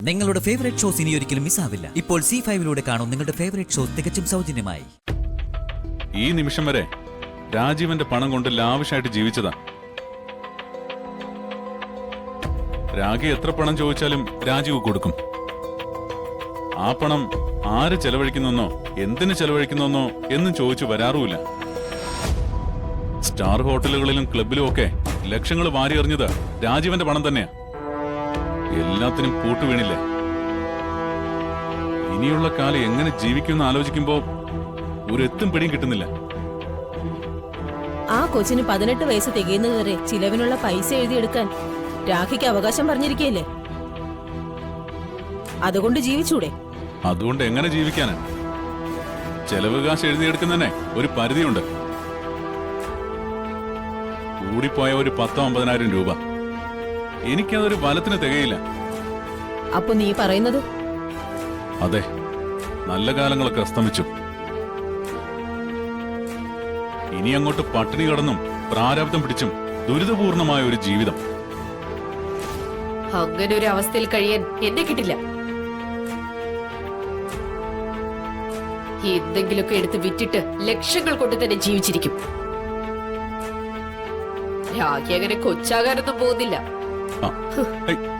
നിങ്ങളുടെ favourite shows ഇനി ഒരിക്കലും മിസ്സാവില്ല. ഇപ്പോൾ C5 കാണും നിങ്ങളുടെ ഫേവറേറ്റ് ഷോസ് തികച്ചും സൗജന്യമായി. ഈ നിമിഷം വരെ രാജീവന്റെ പണം കൊണ്ട് ലാവിഷായിട്ട് ജീവിച്ചതാ. രാഗി എത്ര പണം ചോദിച്ചാലും രാജീവ് കൊടുക്കും. ആ പണം ആര് ചെലവഴിക്കുന്നെന്നോ എന്തിനു ചെലവഴിക്കുന്നെന്നോ എന്നും ചോദിച്ചു വരാറുമില്ല. സ്റ്റാർ ഹോട്ടലുകളിലും ക്ലബിലും ഒക്കെ ലക്ഷങ്ങൾ വാരി എറിഞ്ഞത് രാജീവന്റെ പണം തന്നെയാ. എല്ലാത്തിനും പൂട്ടുവീണില്ലേ. ഇനിയുള്ള കാലം എങ്ങനെ ജീവിക്കുമെന്ന് ആലോചിക്കുമ്പോ ഒരു എത്തും പിടിയും കിട്ടുന്നില്ല. ആ കൊച്ചിന് 18 വയസ്സ് തികയുന്നതുവരെ ചിലവിനുള്ള പൈസ എഴുതിയെടുക്കാൻ രാഖിക്ക് അവകാശം പറഞ്ഞിരിക്കുകയല്ലേ. അതുകൊണ്ട് ജീവിച്ചൂടെ? അതുകൊണ്ട് എങ്ങനെ ജീവിക്കാനാ? ചെലവ് കാശ് എഴുതിയെടുക്കുന്നതന്നെ ഒരു പരിധിയുണ്ട്. കൂടിപ്പോയ ഒരു 10-50,000 രൂപ. എനിക്കതൊരു വലത്തിന് തികയില്ല. അപ്പൊ നീ പറയുന്നത്? അതെ, നല്ല കാലങ്ങളൊക്കെ അസ്തമിച്ചു. ഇനി അങ്ങോട്ട് പട്ടിണി കടന്നും പ്രാരാബ്ദം പിടിച്ചും ദുരിതപൂർണമായ ഒരു ജീവിതം. അങ്ങനെ ഒരു അവസ്ഥയിൽ കഴിയാൻ എന്നെ കിട്ടില്ല. എന്തെങ്കിലുമൊക്കെ എടുത്ത് വിറ്റിട്ട് ലക്ഷങ്ങൾ കൊണ്ട് തന്നെ ജീവിച്ചിരിക്കും. രാഗി അങ്ങനെ കൊച്ചാകാനൊന്നും പോകുന്നില്ല.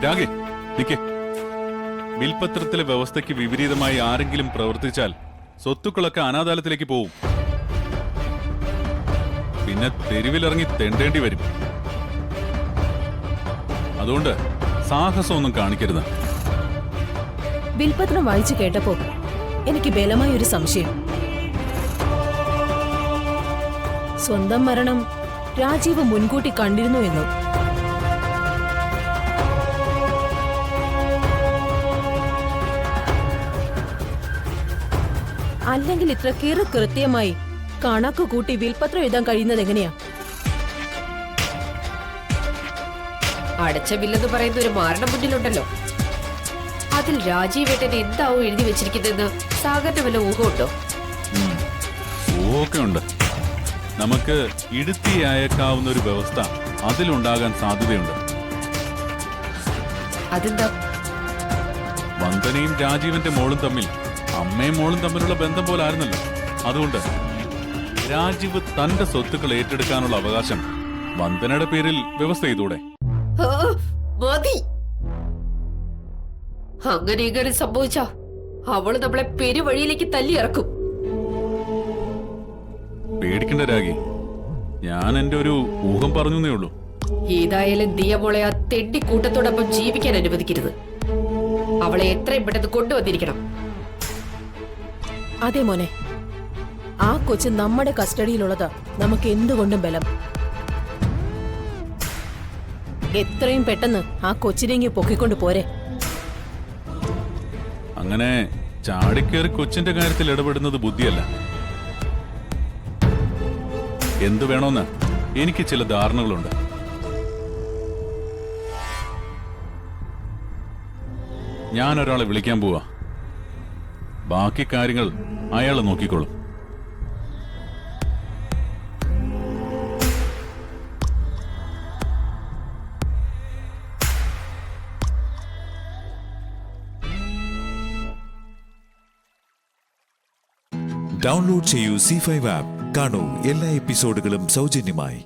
രാഗി നിക്കേ. വിൽപത്രത്തിലെ വ്യവസ്ഥയ്ക്ക് വിപരീതമായി ആരെങ്കിലും പ്രവർത്തിച്ചാൽ സ്വത്തുക്കളൊക്കെ അനാഥാലയത്തിലേക്ക് പോവും. പിന്നെ തെരുവിലിറങ്ങി തെണ്ടേണ്ടി വരും. അതുകൊണ്ട് സാഹസമൊന്നും കാണിക്കരുത്. വിൽപത്രം വായിച്ചു കേട്ടപ്പോ എനിക്ക് ബലമായ ഒരു സംശയം. സ്വന്തം മരണം രാജീവ് മുൻകൂട്ടി കണ്ടിരുന്നു എന്നോ? അല്ലെങ്കിൽ ഇത്ര കൃത്യമായി കണക്ക് കൂട്ടി വിൽപത്രം എഴുതാൻ കഴിയുന്നത് എങ്ങനെയാ? അടച്ച ബില്ലെന്ന് പറയുന്ന ഒരു മാരണം മുന്നിലുണ്ടല്ലോ. അതിൽ രാജീവേട്ടൻ എന്താവും എഴുതി വെച്ചിരിക്കുന്നതെന്ന് സാഗറിന് വല്ല ഊഹമുണ്ടോ? ഊഹമൊക്കെ ഉണ്ട്. നമുക്ക് ഇടുത്തി അയക്കാവുന്ന ഒരു വ്യവസ്ഥ അതിലുണ്ടാകാൻ സാധ്യതയുണ്ട്. അതെന്താ? വന്ദനയും രാജീവന്റെ മോളും തമ്മിൽ അമ്മയും മോളും തമ്മിലുള്ള ബന്ധം പോലെ ആയിരുന്നല്ലോ. അതുകൊണ്ട് രാജീവ് തന്റെ സ്വത്തുക്കൾ ഏറ്റെടുക്കാനുള്ള അവകാശം വന്ദനയുടെ പേരിൽ വ്യവസ്ഥ ചെയ്തൂടെ? മതി. അങ്ങനെ ഇങ്ങനെ സംഭവിച്ചാ അവള് നമ്മളെ പെരുവഴിയിലേക്ക് തല്ലി ഇറക്കും. പേടിക്കണ്ട രാഗി, ഞാൻ എന്റെ ഒരു ഊഹം പറഞ്ഞേ ഉള്ളൂ. ഏതായാലും ദിയമോളെ ആ തെണ്ടിക്കൂട്ടത്തോടൊപ്പം ജീവിക്കാൻ അനുവദിക്കരുത്. അവളെ എത്രയും പെട്ടെന്ന് കൊണ്ടുവന്നിരിക്കണം. അതെ മോനെ, ആ കൊച്ച് നമ്മുടെ കസ്റ്റഡിയിലുള്ളത് നമുക്ക് എന്തുകൊണ്ടും ബലം. എത്രയും പെട്ടെന്ന് ആ കൊച്ചിനെങ്ങി പൊക്കിക്കൊണ്ട് പോരെ. അങ്ങനെ ചാടിക്കേറി കൊച്ചിന്റെ കാര്യത്തിൽ ഇടപെടുന്നത് ബുദ്ധിയല്ല. എന്തു വേണോന്ന് എനിക്ക് ചില ധാരണകളുണ്ട്. ഞാൻ ഒരാളെ വിളിക്കാൻ പോവാ. ബാക്കി കാര്യങ്ങൾ അയാള് നോക്കിക്കോളും. ഡൗൺലോഡ് ചെയ്യൂ C5 ആപ്പ്. കാണൂ എല്ലാ എപ്പിസോഡുകളും സൗജന്യമായി.